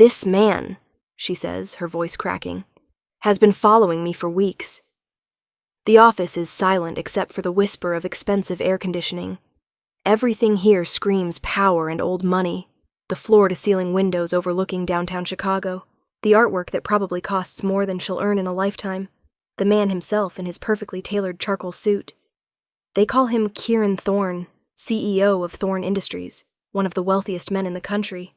"This man," she says, her voice cracking, "has been following me for weeks." The office is silent except for the whisper of expensive air conditioning. Everything here screams power and old money. The floor-to-ceiling windows overlooking downtown Chicago. The artwork that probably costs more than she'll earn in a lifetime. The man himself in his perfectly tailored charcoal suit. They call him Kieran Thorne, CEO of Thorne Industries, one of the wealthiest men in the country.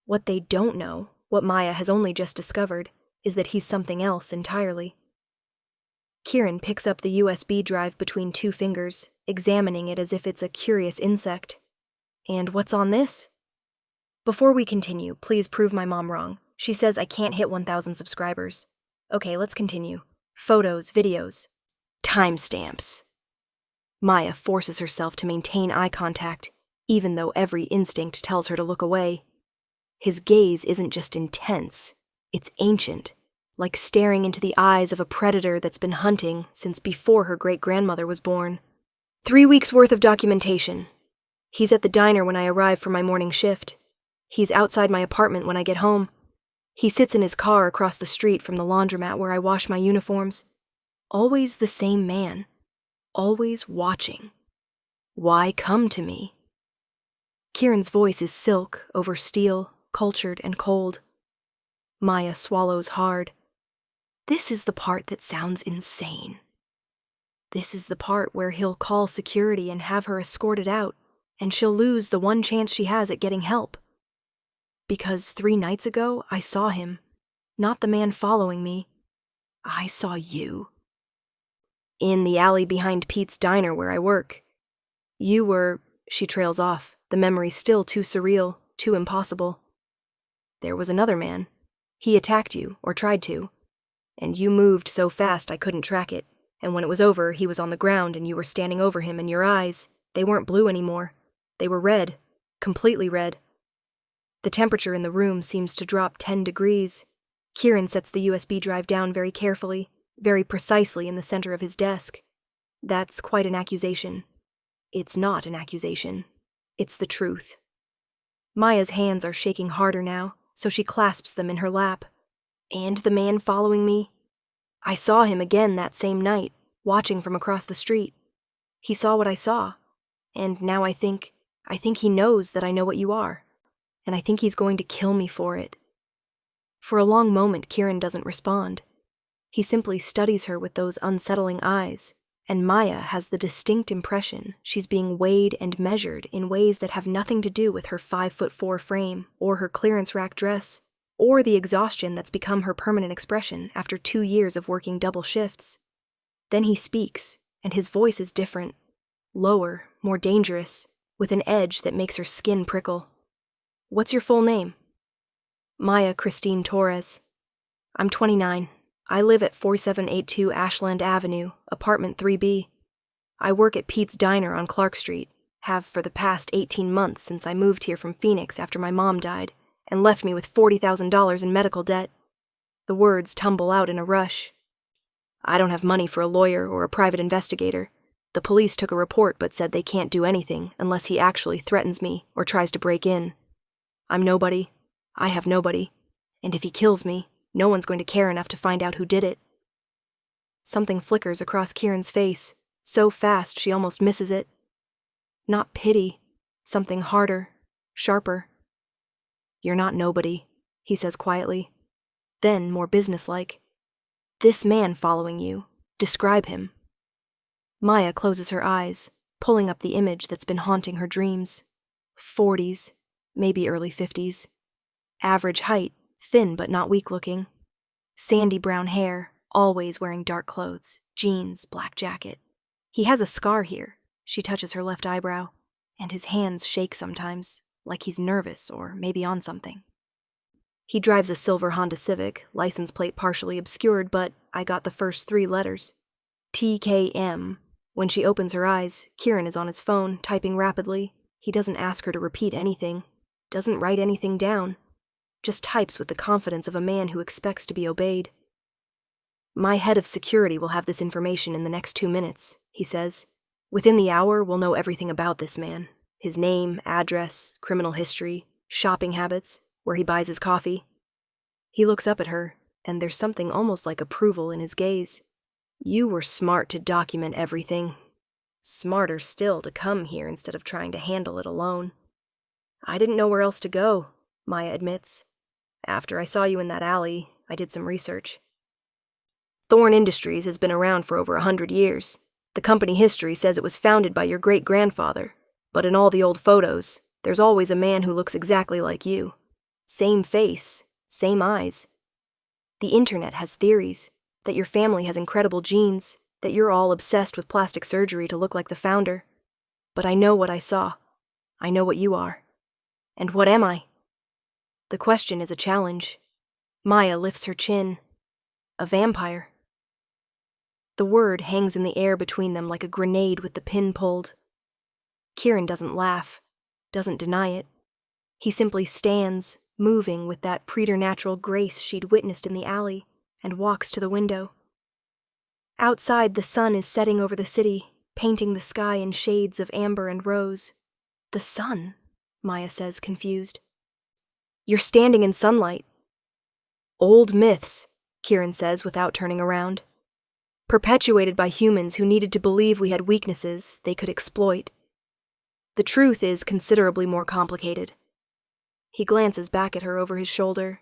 What they don't know, what Maya has only just discovered, is that he's something else entirely. Kieran picks up the USB drive between two fingers, examining it as if it's a curious insect. "And what's on this?" "Before we continue, please prove my mom wrong. She says I can't hit 1,000 subscribers. Okay, let's continue. Photos, videos, timestamps." Maya forces herself to maintain eye contact, even though every instinct tells her to look away. His gaze isn't just intense, it's ancient, like staring into the eyes of a predator that's been hunting since before her great-grandmother was born. 3 weeks' worth of documentation. He's at the diner when I arrive for my morning shift. He's outside my apartment when I get home. He sits in his car across the street from the laundromat where I wash my uniforms. Always the same man. Always watching. Why come to me? Kieran's voice is silk over steel, cultured and cold. Maya swallows hard. This is the part that sounds insane. This is the part where he'll call security and have her escorted out, and she'll lose the one chance she has at getting help. Because 3 nights ago, I saw him. Not the man following me. I saw you. In the alley behind Pete's diner where I work. You were... She trails off, the memory still too surreal, too impossible. There was another man. He attacked you, or tried to. And you moved so fast I couldn't track it, and when it was over, he was on the ground and you were standing over him, and your eyes, they weren't blue anymore. They were red, completely red. The temperature in the room seems to drop 10 degrees. Kieran sets the USB drive down very carefully, very precisely in the center of his desk. That's quite an accusation. It's not an accusation. It's the truth. Maya's hands are shaking harder now, so she clasps them in her lap. And the man following me? I saw him again that same night, watching from across the street. He saw what I saw, and now I think he knows that I know what you are, and I think he's going to kill me for it. For a long moment, Kieran doesn't respond. He simply studies her with those unsettling eyes, and Maya has the distinct impression she's being weighed and measured in ways that have nothing to do with her 5'4" frame, or her clearance rack dress, or the exhaustion that's become her permanent expression after 2 years of working double shifts. Then he speaks, and his voice is different, lower, more dangerous, with an edge that makes her skin prickle. "What's your full name?" "Maya Christine Torres. I'm 29. I live at 4782 Ashland Avenue, apartment 3B. I work at Pete's Diner on Clark Street, have for the past 18 months since I moved here from Phoenix after my mom died, and left me with $40,000 in medical debt." The words tumble out in a rush. "I don't have money for a lawyer or a private investigator. The police took a report but said they can't do anything unless he actually threatens me or tries to break in. I'm nobody. I have nobody. And if he kills me, no one's going to care enough to find out who did it." Something flickers across Kieran's face, so fast she almost misses it. Not pity, something harder, sharper. "You're not nobody," he says quietly. Then, more businesslike, "This man following you, describe him." Maya closes her eyes, pulling up the image that's been haunting her dreams. 40s, maybe early 50s. Average height, thin but not weak-looking. Sandy brown hair, always wearing dark clothes, jeans, black jacket. He has a scar here. She touches her left eyebrow, and his hands shake sometimes, like he's nervous or maybe on something. He drives a silver Honda Civic, license plate partially obscured, but I got the first 3 letters. TKM. When she opens her eyes, Kieran is on his phone, typing rapidly. He doesn't ask her to repeat anything, doesn't write anything down, just types with the confidence of a man who expects to be obeyed. "My head of security will have this information in the next 2 minutes," he says. "Within the hour, we'll know everything about this man. His name, address, criminal history, shopping habits, where he buys his coffee. He looks up at her, and there's something almost like approval in his gaze. You were smart to document everything. Smarter still to come here instead of trying to handle it alone. I didn't know where else to go, Maya admits. After I saw you in that alley, I did some research. Thorn Industries has been around for over 100 years. The company history says it was founded by your great-grandfather, but in all the old photos, there's always a man who looks exactly like you. Same face, same eyes. The internet has theories that your family has incredible genes, that you're all obsessed with plastic surgery to look like the founder. But I know what I saw. I know what you are. And what am I? The question is a challenge. Maya lifts her chin. A vampire. The word hangs in the air between them like a grenade with the pin pulled. Kieran doesn't laugh, doesn't deny it. He simply stands, moving with that preternatural grace she'd witnessed in the alley, and walks to the window. Outside, the sun is setting over the city, painting the sky in shades of amber and rose. The sun, Maya says, confused. You're standing in sunlight. Old myths, Kieran says without turning around. Perpetuated by humans who needed to believe we had weaknesses they could exploit. The truth is considerably more complicated. He glances back at her over his shoulder.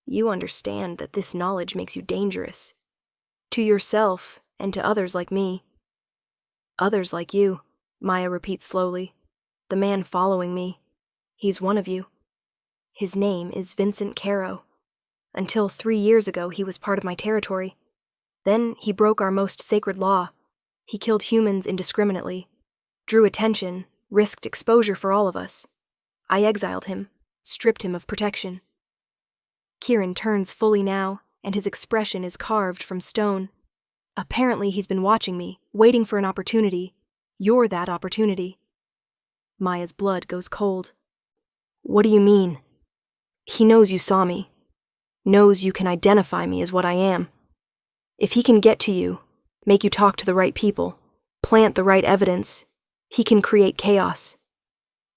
You understand that this knowledge makes you dangerous. To yourself and to others like me. Others like you, Maya repeats slowly. The man following me. He's one of you. His name is Vincent Caro. Until 3 years ago, he was part of my territory. Then he broke our most sacred law. He killed humans indiscriminately, drew attention, risked exposure for all of us. I exiled him, stripped him of protection. Kieran turns fully now, and his expression is carved from stone. Apparently he's been watching me, waiting for an opportunity. You're that opportunity. Maya's blood goes cold. What do you mean? He knows you saw me. Knows you can identify me as what I am. If he can get to you, make you talk to the right people, plant the right evidence, he can create chaos.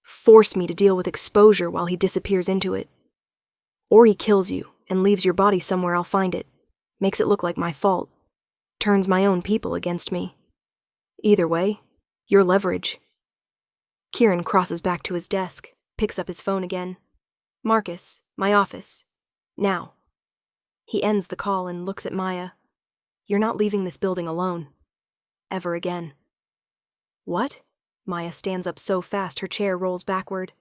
Force me to deal with exposure while he disappears into it. Or he kills you and leaves your body somewhere I'll find it, makes it look like my fault, turns my own people against me. Either way, you're leverage. Kieran crosses back to his desk, picks up his phone again. Marcus, my office. Now. He ends the call and looks at Maya. You're not leaving this building alone. Ever again. What? Maya stands up so fast her chair rolls backward.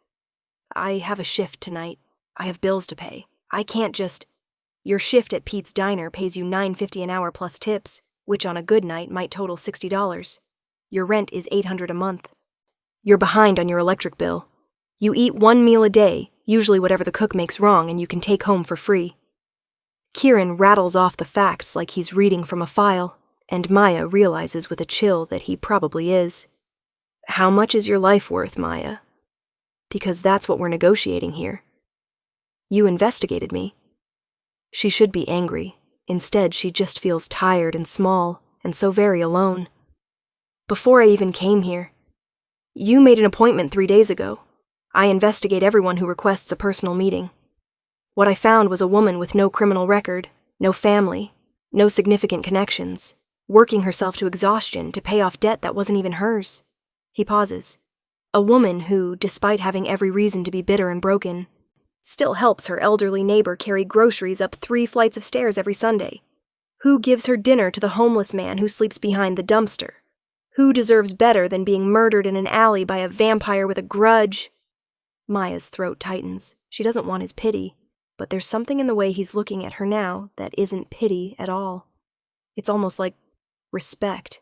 I have a shift tonight. I have bills to pay. I can't just... Your shift at Pete's Diner pays you $9.50 an hour plus tips, which on a good night might total $60. Your rent is $800 a month. You're behind on your electric bill. You eat 1 meal a day, usually whatever the cook makes wrong, and you can take home for free. Kieran rattles off the facts like he's reading from a file, and Maya realizes with a chill that he probably is. How much is your life worth, Maya? Because that's what we're negotiating here. You investigated me. She should be angry. Instead, she just feels tired and small, and so very alone. Before I even came here, you made an appointment 3 days ago. I investigate everyone who requests a personal meeting. What I found was a woman with no criminal record, no family, no significant connections, working herself to exhaustion to pay off debt that wasn't even hers. He pauses. A woman who, despite having every reason to be bitter and broken, still helps her elderly neighbor carry groceries up 3 flights of stairs every Sunday. Who gives her dinner to the homeless man who sleeps behind the dumpster? Who deserves better than being murdered in an alley by a vampire with a grudge? Maya's throat tightens. She doesn't want his pity. But there's something in the way he's looking at her now that isn't pity at all. It's almost like respect.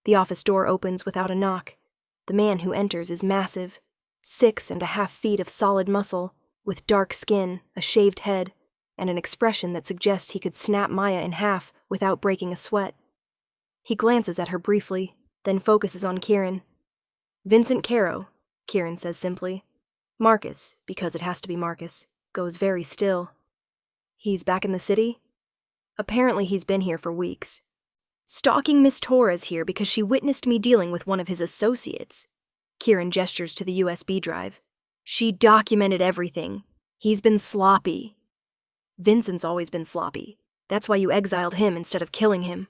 The office door opens without a knock. The man who enters is massive, 6.5 feet of solid muscle, with dark skin, a shaved head, and an expression that suggests he could snap Maya in half without breaking a sweat. He glances at her briefly, then focuses on Kieran. Vincent Caro, Kieran says simply. Marcus, because it has to be Marcus, goes very still. He's back in the city? Apparently he's been here for weeks. Stalking Miss Torres here because she witnessed me dealing with one of his associates. Kieran gestures to the USB drive. She documented everything. He's been sloppy. Vincent's always been sloppy. That's why you exiled him instead of killing him.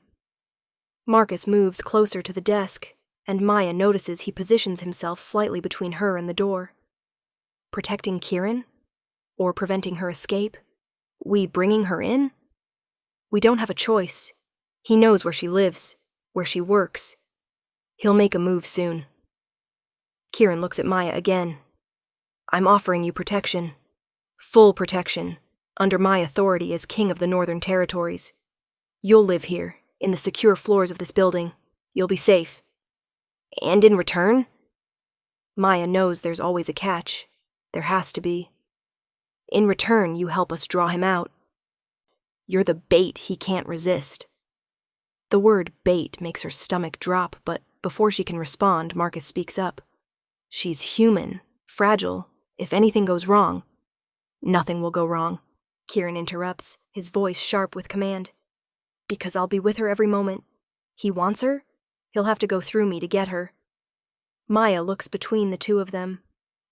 Marcus moves closer to the desk, and Maya notices he positions himself slightly between her and the door. Protecting Kieran? Or preventing her escape? We bringing her in? We don't have a choice. He knows where she lives, where she works. He'll make a move soon. Kieran looks at Maya again. I'm offering you protection. Full protection, under my authority as King of the Northern Territories. You'll live here, in the secure floors of this building. You'll be safe. And in return? Maya knows there's always a catch. There has to be. In return, you help us draw him out. You're the bait he can't resist. The word bait makes her stomach drop, but before she can respond, Marcus speaks up. She's human, fragile. If anything goes wrong. Nothing will go wrong, Kieran interrupts, his voice sharp with command. Because I'll be with her every moment. He wants her? He'll have to go through me to get her. Maya looks between the two of them,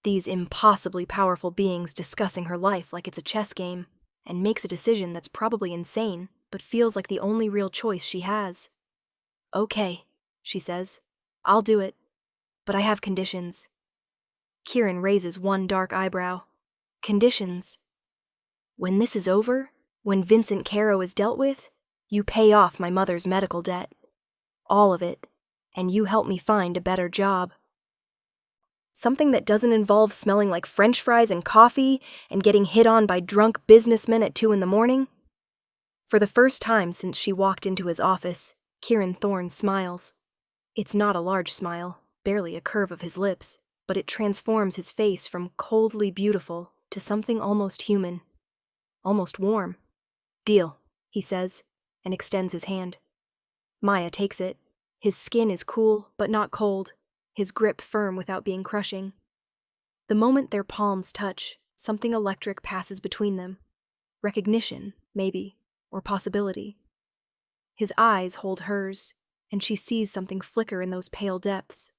these impossibly powerful beings discussing her life like it's a chess game, and makes a decision that's probably insane, but feels like the only real choice she has. Okay, she says. I'll do it. But I have conditions. Kieran raises one dark eyebrow. Conditions. When this is over, when Vincent Caro is dealt with, you pay off my mother's medical debt. All of it. And you help me find a better job. Something that doesn't involve smelling like French fries and coffee and getting hit on by drunk businessmen at 2 a.m? For the first time since she walked into his office, Kieran Thorne smiles. It's not a large smile, barely a curve of his lips, but it transforms his face from coldly beautiful to something almost human. Almost warm. Deal, he says, and extends his hand. Maya takes it. His skin is cool, but not cold, his grip firm without being crushing. The moment their palms touch, something electric passes between them. Recognition, maybe, or possibility. His eyes hold hers, and she sees something flicker in those pale depths.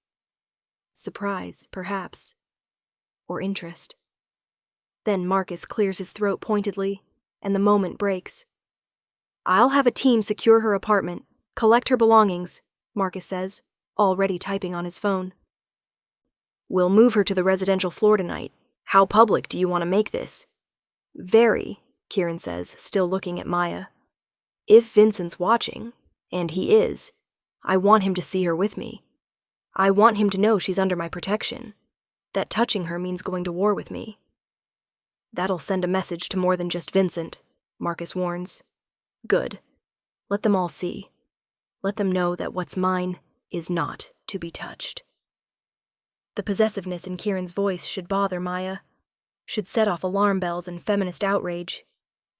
Surprise, perhaps. Or interest. Then Marcus clears his throat pointedly, and the moment breaks. I'll have a team secure her apartment, collect her belongings, Marcus says, already typing on his phone. We'll move her to the residential floor tonight. How public do you want to make this? Very, Kieran says, still looking at Maya. If Vincent's watching, and he is, I want him to see her with me. I want him to know she's under my protection, that touching her means going to war with me. That'll send a message to more than just Vincent, Marcus warns. Good. Let them all see. Let them know that what's mine is not to be touched. The possessiveness in Kieran's voice should bother Maya, should set off alarm bells and feminist outrage.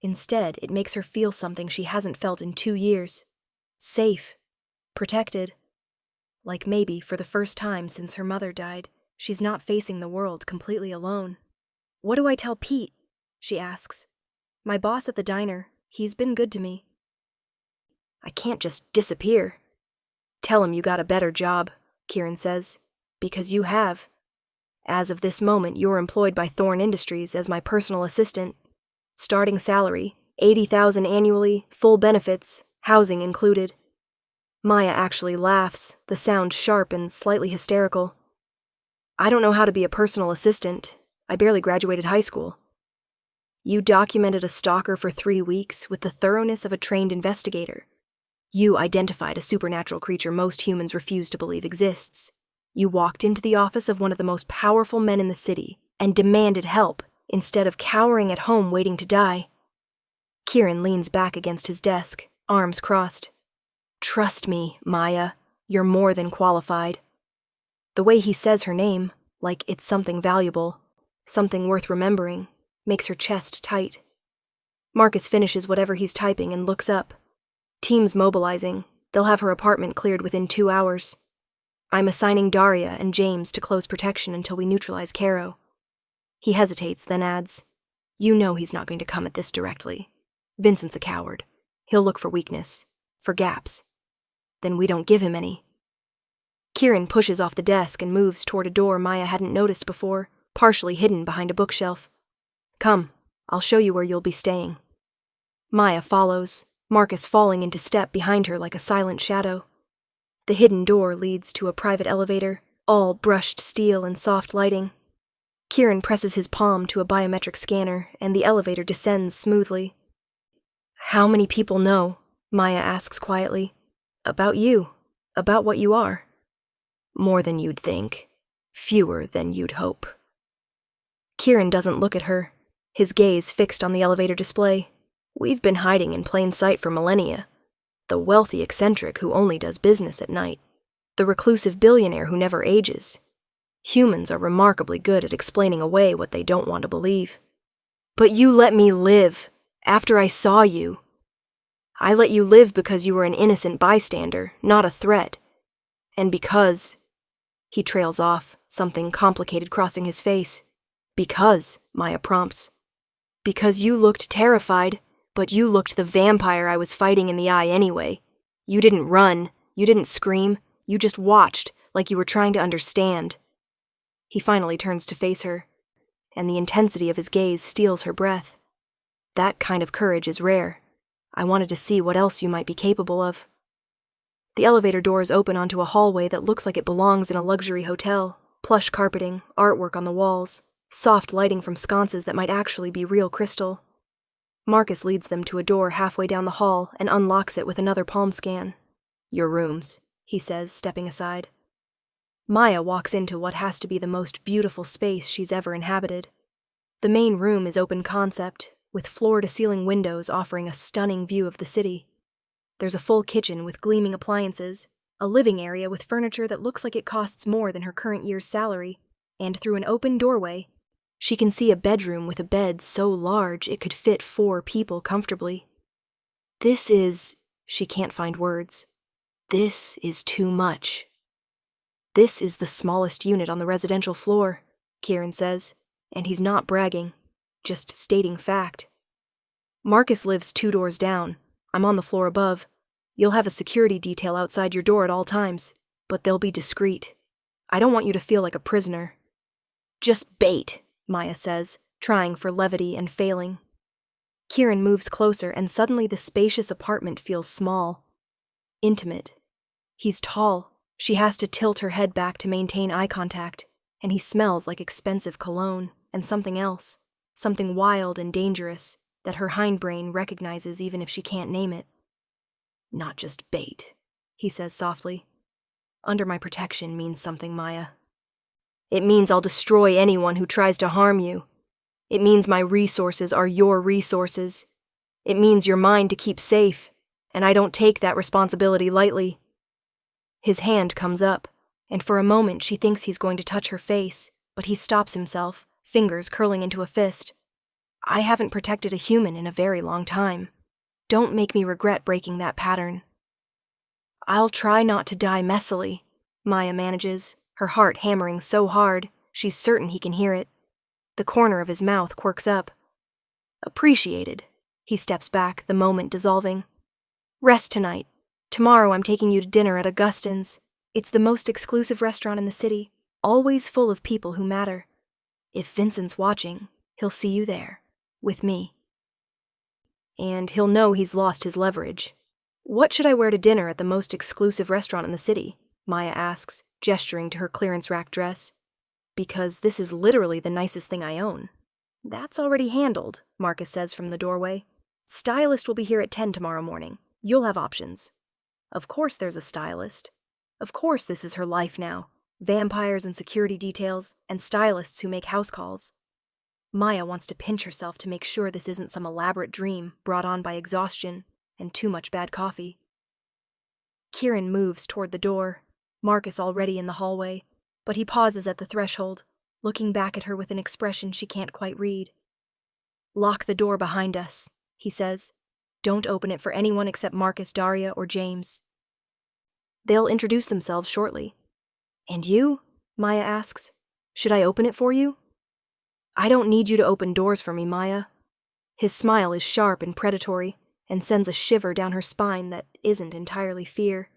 Instead, it makes her feel something she hasn't felt in 2 years. Safe. Protected. Like maybe, for the first time since her mother died, she's not facing the world completely alone. What do I tell Pete? She asks. My boss at the diner. He's been good to me. I can't just disappear. Tell him you got a better job, Kieran says. Because you have. As of this moment, you're employed by Thorne Industries as my personal assistant. Starting salary, $80,000 annually, full benefits, housing included. Maya actually laughs, the sound sharp and slightly hysterical. I don't know how to be a personal assistant. I barely graduated high school. You documented a stalker for 3 weeks with the thoroughness of a trained investigator. You identified a supernatural creature most humans refuse to believe exists. You walked into the office of one of the most powerful men in the city and demanded help instead of cowering at home waiting to die. Kieran leans back against his desk, arms crossed. Trust me, Maya, you're more than qualified. The way he says her name, like it's something valuable, something worth remembering, makes her chest tight. Marcus finishes whatever he's typing and looks up. Team's mobilizing. They'll have her apartment cleared within 2 hours. I'm assigning Daria and James to close protection until we neutralize Caro. He hesitates, then adds, You know he's not going to come at this directly. Vincent's a coward. He'll look for weakness, for gaps. Then we don't give him any. Kieran pushes off the desk and moves toward a door Maya hadn't noticed before, partially hidden behind a bookshelf. Come, I'll show you where you'll be staying. Maya follows, Marcus falling into step behind her like a silent shadow. The hidden door leads to a private elevator, all brushed steel and soft lighting. Kieran presses his palm to a biometric scanner, and the elevator descends smoothly. How many people know, Maya asks quietly, about you, about what you are? More than you'd think, fewer than you'd hope. Kieran doesn't look at her, his gaze fixed on the elevator display. We've been hiding in plain sight for millennia. The wealthy eccentric who only does business at night. The reclusive billionaire who never ages. Humans are remarkably good at explaining away what they don't want to believe. But you let me live, after I saw you. I let you live because you were an innocent bystander, not a threat. And because... He trails off, something complicated crossing his face. Because, Maya prompts. Because you looked terrified, but you looked the vampire I was fighting in the eye anyway. You didn't run, you didn't scream, you just watched, like you were trying to understand. He finally turns to face her, and the intensity of his gaze steals her breath. That kind of courage is rare. I wanted to see what else you might be capable of. The elevator doors open onto a hallway that looks like it belongs in a luxury hotel. Plush carpeting, artwork on the walls, soft lighting from sconces that might actually be real crystal. Marcus leads them to a door halfway down the hall and unlocks it with another palm scan. Your rooms, he says, stepping aside. Maya walks into what has to be the most beautiful space she's ever inhabited. The main room is open concept, with floor-to-ceiling windows offering a stunning view of the city. There's a full kitchen with gleaming appliances, a living area with furniture that looks like it costs more than her current year's salary, and through an open doorway, she can see a bedroom with a bed so large it could fit 4 people comfortably. This is... She can't find words. This is too much. This is the smallest unit on the residential floor, Kieran says, and he's not bragging, just stating fact. Marcus lives 2 doors down. I'm on the floor above. You'll have a security detail outside your door at all times, but they'll be discreet. I don't want you to feel like a prisoner. Just bait, Maya says, trying for levity and failing. Kieran moves closer, and suddenly the spacious apartment feels small. Intimate. He's tall. She has to tilt her head back to maintain eye contact, and he smells like expensive cologne and something else, something wild and dangerous that her hindbrain recognizes even if she can't name it. Not just bait, he says softly. Under my protection means something, Maya. It means I'll destroy anyone who tries to harm you. It means my resources are your resources. It means you're mine to keep safe, and I don't take that responsibility lightly. His hand comes up, and for a moment she thinks he's going to touch her face, but he stops himself, fingers curling into a fist. I haven't protected a human in a very long time. Don't make me regret breaking that pattern. I'll try not to die messily, Maya manages, her heart hammering so hard, she's certain he can hear it. The corner of his mouth quirks up. Appreciated. He steps back, the moment dissolving. Rest tonight. Tomorrow I'm taking you to dinner at Augustine's. It's the most exclusive restaurant in the city, always full of people who matter. If Vincent's watching, he'll see you there, with me. And he'll know he's lost his leverage. What should I wear to dinner at the most exclusive restaurant in the city? Maya asks, gesturing to her clearance rack dress. Because this is literally the nicest thing I own. That's already handled, Marcus says from the doorway. Stylist will be here at 10 tomorrow morning. You'll have options. Of course there's a stylist. Of course this is her life now. Vampires and security details, and stylists who make house calls. Maya wants to pinch herself to make sure this isn't some elaborate dream brought on by exhaustion and too much bad coffee. Kieran moves toward the door, Marcus already in the hallway, but he pauses at the threshold, looking back at her with an expression she can't quite read. Lock the door behind us, he says. Don't open it for anyone except Marcus, Daria, or James. They'll introduce themselves shortly. And you? Maya asks. Should I open it for you? I don't need you to open doors for me, Maya. His smile is sharp and predatory, and sends a shiver down her spine that isn't entirely fear.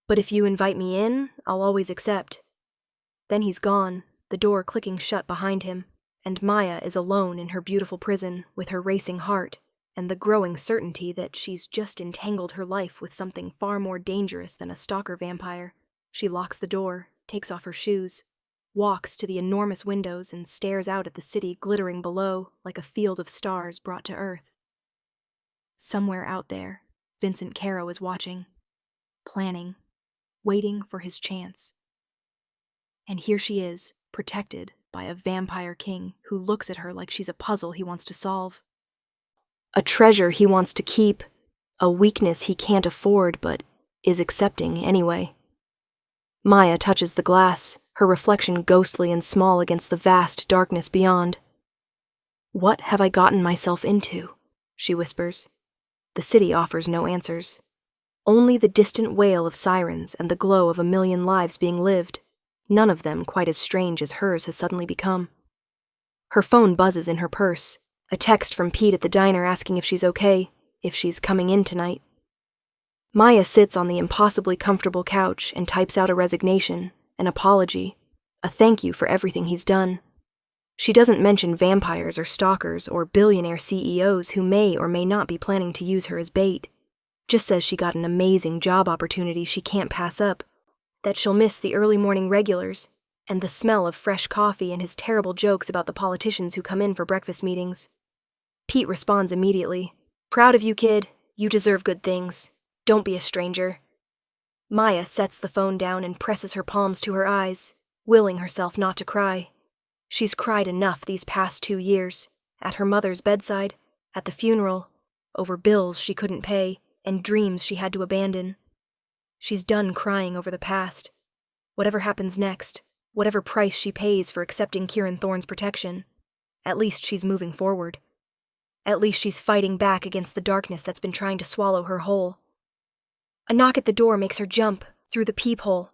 But if you invite me in, I'll always accept. Then he's gone, the door clicking shut behind him, and Maya is alone in her beautiful prison with her racing heart and the growing certainty that she's just entangled her life with something far more dangerous than a stalker vampire. She locks the door, takes off her shoes, walks to the enormous windows and stares out at the city glittering below like a field of stars brought to earth. Somewhere out there, Vincent Caro is watching, planning, waiting for his chance. And here she is, protected by a vampire king who looks at her like she's a puzzle he wants to solve. A treasure he wants to keep, a weakness he can't afford but is accepting anyway. Maya touches the glass, her reflection ghostly and small against the vast darkness beyond. "What have I gotten myself into?" she whispers. The city offers no answers. Only the distant wail of sirens and the glow of a million lives being lived, none of them quite as strange as hers has suddenly become. Her phone buzzes in her purse, a text from Pete at the diner asking if she's okay, if she's coming in tonight. Maya sits on the impossibly comfortable couch and types out a resignation, an apology, a thank you for everything he's done. She doesn't mention vampires or stalkers or billionaire CEOs who may or may not be planning to use her as bait. Just says she got an amazing job opportunity she can't pass up, that she'll miss the early morning regulars and the smell of fresh coffee and his terrible jokes about the politicians who come in for breakfast meetings. Pete responds immediately, "Proud of you, kid. You deserve good things. Don't be a stranger." Maya sets the phone down and presses her palms to her eyes, willing herself not to cry. She's cried enough these past 2 years, at her mother's bedside, at the funeral, over bills she couldn't pay, and dreams she had to abandon. She's done crying over the past. Whatever happens next, whatever price she pays for accepting Kieran Thorne's protection, at least she's moving forward. At least she's fighting back against the darkness that's been trying to swallow her whole. A knock at the door makes her jump through the peephole.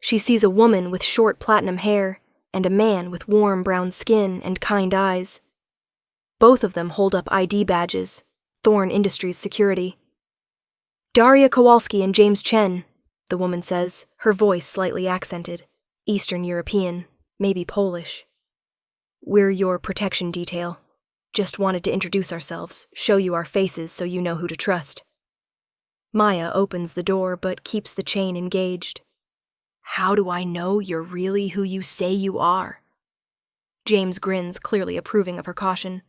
She sees a woman with short platinum hair and a man with warm brown skin and kind eyes. Both of them hold up ID badges, Thorne Industries security. "Daria Kowalski and James Chen," the woman says, her voice slightly accented, Eastern European, maybe Polish. "We're your protection detail. Just wanted to introduce ourselves, show you our faces so you know who to trust." Maya opens the door but keeps the chain engaged. "How do I know you're really who you say you are?" James grins, clearly approving of her caution.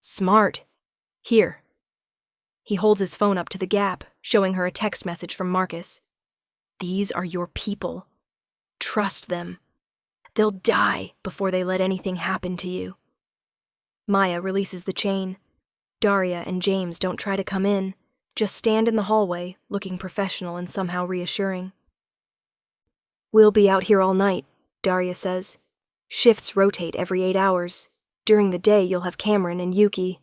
"Smart. Here." He holds his phone up to the gap, showing her a text message from Marcus. "These are your people. Trust them. They'll die before they let anything happen to you." Maya releases the chain. Daria and James don't try to come in, just stand in the hallway, looking professional and somehow reassuring. "We'll be out here all night," Daria says. "Shifts rotate every 8 hours. During the day, you'll have Cameron and Yuki.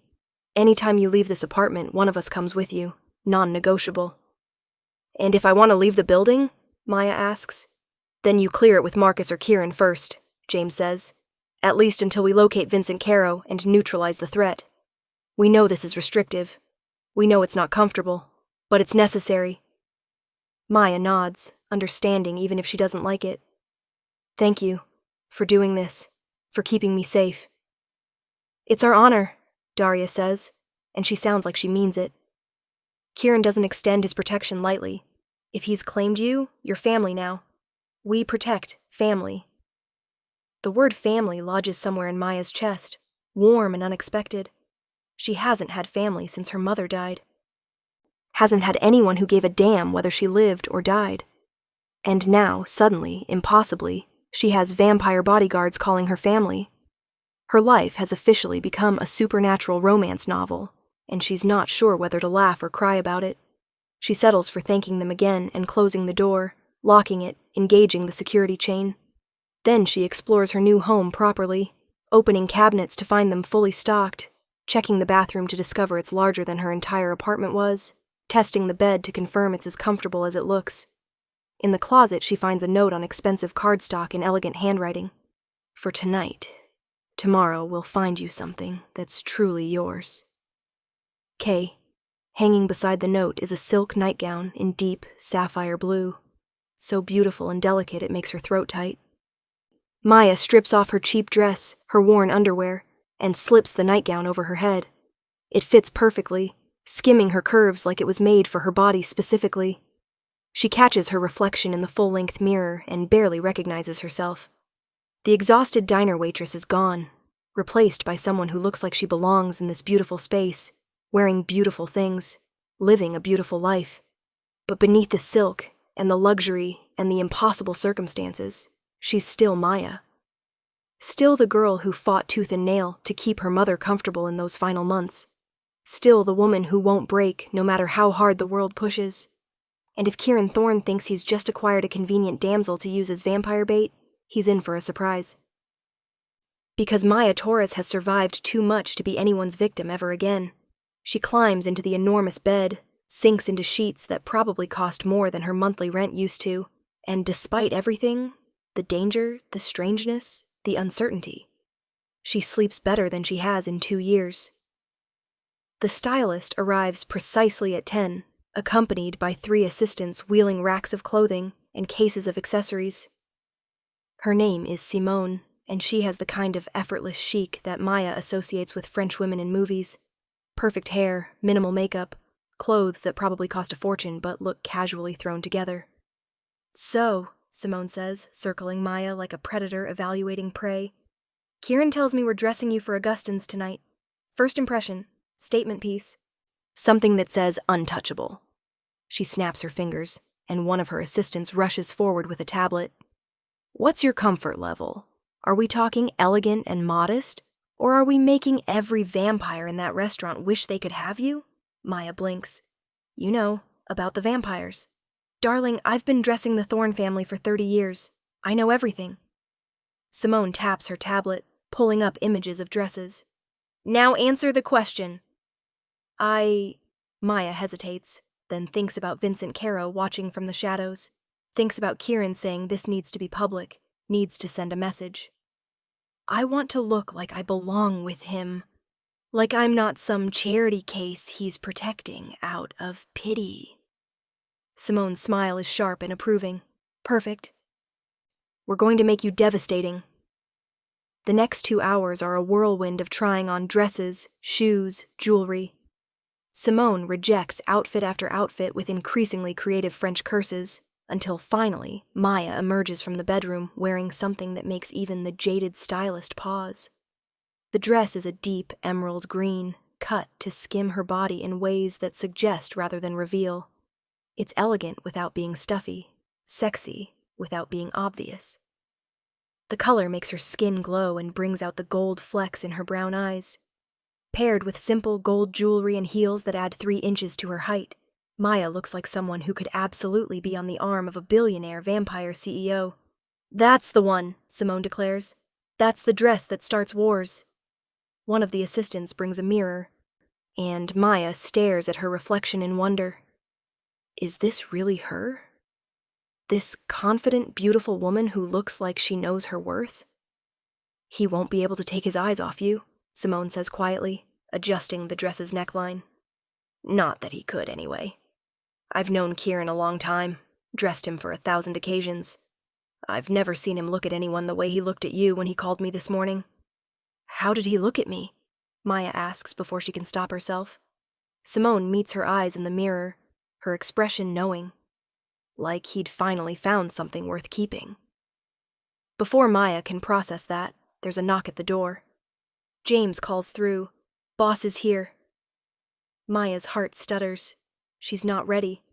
Anytime you leave this apartment, one of us comes with you. Non-negotiable." "And if I want to leave the building?" Maya asks. "Then you clear it with Marcus or Kieran first," James says. "At least until we locate Vincent Caro and neutralize the threat. We know this is restrictive. We know it's not comfortable, but it's necessary." Maya nods, understanding even if she doesn't like it. "Thank you for doing this, for keeping me safe." "It's our honor," Daria says, and she sounds like she means it. "Kieran doesn't extend his protection lightly. If he's claimed you, you're family now. We protect family." The word family lodges somewhere in Maya's chest, warm and unexpected. She hasn't had family since her mother died. Hasn't had anyone who gave a damn whether she lived or died. And now, suddenly, impossibly, she has vampire bodyguards calling her family. Her life has officially become a supernatural romance novel, and she's not sure whether to laugh or cry about it. She settles for thanking them again and closing the door, locking it, engaging the security chain. Then she explores her new home properly, opening cabinets to find them fully stocked, checking the bathroom to discover it's larger than her entire apartment was, testing the bed to confirm it's as comfortable as it looks. In the closet, she finds a note on expensive cardstock in elegant handwriting. "For tonight. Tomorrow we'll find you something that's truly yours." K. Hanging beside the note is a silk nightgown in deep sapphire blue, so beautiful and delicate it makes her throat tight. Maya strips off her cheap dress, her worn underwear, and slips the nightgown over her head. It fits perfectly, skimming her curves like it was made for her body specifically. She catches her reflection in the full-length mirror and barely recognizes herself. The exhausted diner waitress is gone, replaced by someone who looks like she belongs in this beautiful space, wearing beautiful things, living a beautiful life. But beneath the silk, and the luxury, and the impossible circumstances, she's still Maya. Still the girl who fought tooth and nail to keep her mother comfortable in those final months. Still the woman who won't break no matter how hard the world pushes. And if Kieran Thorne thinks he's just acquired a convenient damsel to use as vampire bait, he's in for a surprise. Because Maya Torres has survived too much to be anyone's victim ever again. She climbs into the enormous bed, sinks into sheets that probably cost more than her monthly rent used to, and despite everything, the danger, the strangeness, the uncertainty, she sleeps better than she has in 2 years. The stylist arrives precisely at 10, accompanied by 3 assistants wheeling racks of clothing and cases of accessories. Her name is Simone, and she has the kind of effortless chic that Maya associates with French women in movies. Perfect hair, minimal makeup, clothes that probably cost a fortune but look casually thrown together. "So," Simone says, circling Maya like a predator evaluating prey, "Kieran tells me we're dressing you for Augustins tonight. First impression, statement piece. Something that says untouchable." She snaps her fingers, and one of her assistants rushes forward with a tablet. "What's your comfort level? Are we talking elegant and modest? Or are we making every vampire in that restaurant wish they could have you?" Maya blinks. "You know, about the vampires. Darling, I've been dressing the Thorne family for 30 years. I know everything." Simone taps her tablet, pulling up images of dresses. "Now answer the question." Maya hesitates, then thinks about Vincent Caro watching from the shadows, thinks about Kieran saying this needs to be public, needs to send a message. "I want to look like I belong with him. Like I'm not some charity case he's protecting out of pity." Simone's smile is sharp and approving. "Perfect. We're going to make you devastating." The next 2 hours are a whirlwind of trying on dresses, shoes, jewelry. Simone rejects outfit after outfit with increasingly creative French curses, until finally Maya emerges from the bedroom wearing something that makes even the jaded stylist pause. The dress is a deep emerald green, cut to skim her body in ways that suggest rather than reveal. It's elegant without being stuffy, sexy without being obvious. The color makes her skin glow and brings out the gold flecks in her brown eyes. Paired with simple gold jewelry and heels that add 3 inches to her height, Maya looks like someone who could absolutely be on the arm of a billionaire vampire CEO. "That's the one," Simone declares. "That's the dress that starts wars." One of the assistants brings a mirror, and Maya stares at her reflection in wonder. Is this really her? This confident, beautiful woman who looks like she knows her worth? "He won't be able to take his eyes off you," Simone says quietly, adjusting the dress's neckline. "Not that he could, anyway. I've known Kieran a long time, dressed him for 1,000 occasions. I've never seen him look at anyone the way he looked at you when he called me this morning." "How did he look at me?" Maya asks before she can stop herself. Simone meets her eyes in the mirror, her expression knowing. Like he'd finally found something worth keeping. Before Maya can process that, there's a knock at the door. James calls through. "Boss is here." Maya's heart stutters. She's not ready.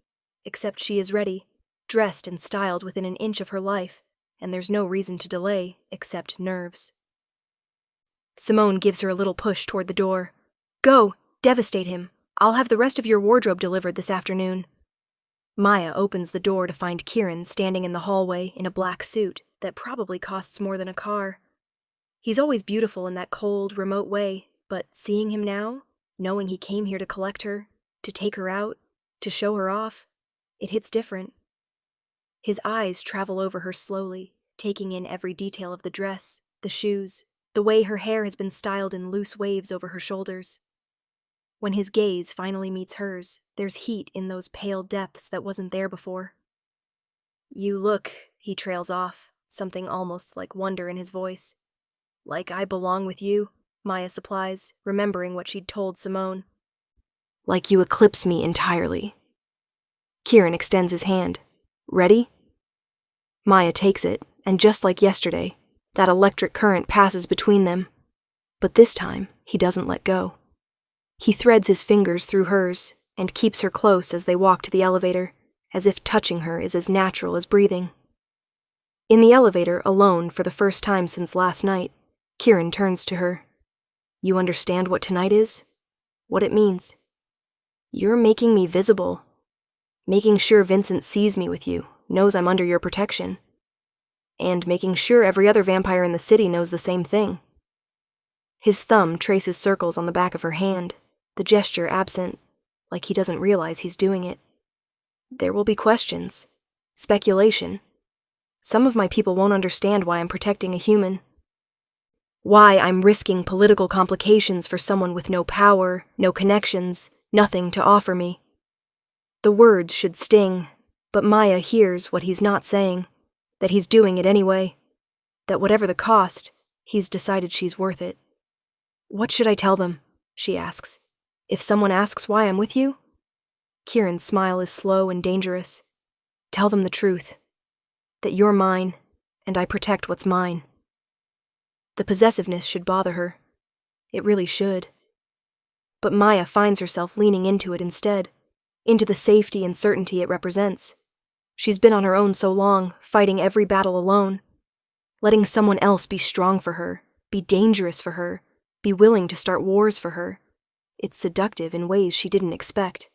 Except she is ready, dressed and styled within an inch of her life, and there's no reason to delay except nerves. Simone gives her a little push toward the door. "Go, devastate him. I'll have the rest of your wardrobe delivered this afternoon." Maya opens the door to find Kieran standing in the hallway in a black suit that probably costs more than a car. He's always beautiful in that cold, remote way, but seeing him now, knowing he came here to collect her, to take her out, to show her off, it hits different. His eyes travel over her slowly, taking in every detail of the dress, the shoes, the way her hair has been styled in loose waves over her shoulders. When his gaze finally meets hers, there's heat in those pale depths that wasn't there before. "You look," he trails off, something almost like wonder in his voice. Like I belong with you, Maya supplies, remembering what she'd told Simone. Like you eclipse me entirely. Kieran extends his hand. Ready? Maya takes it, and just like yesterday, that electric current passes between them. But this time, he doesn't let go. He threads his fingers through hers and keeps her close as they walk to the elevator, as if touching her is as natural as breathing. In the elevator, alone for the first time since last night, Kieran turns to her. You understand what tonight is? What it means? You're making me visible. Making sure Vincent sees me with you, knows I'm under your protection. And making sure every other vampire in the city knows the same thing. His thumb traces circles on the back of her hand, the gesture absent, like he doesn't realize he's doing it. There will be questions, speculation. Some of my people won't understand why I'm protecting a human. Why I'm risking political complications for someone with no power, no connections, nothing to offer me. The words should sting, but Maya hears what he's not saying, that he's doing it anyway, that whatever the cost, he's decided she's worth it. What should I tell them? She asks. If someone asks why I'm with you? Kieran's smile is slow and dangerous. Tell them the truth. That you're mine, and I protect what's mine. The possessiveness should bother her. It really should. But Maya finds herself leaning into it instead, into the safety and certainty it represents. She's been on her own so long, fighting every battle alone. Letting someone else be strong for her, be dangerous for her, be willing to start wars for her. It's seductive in ways she didn't expect.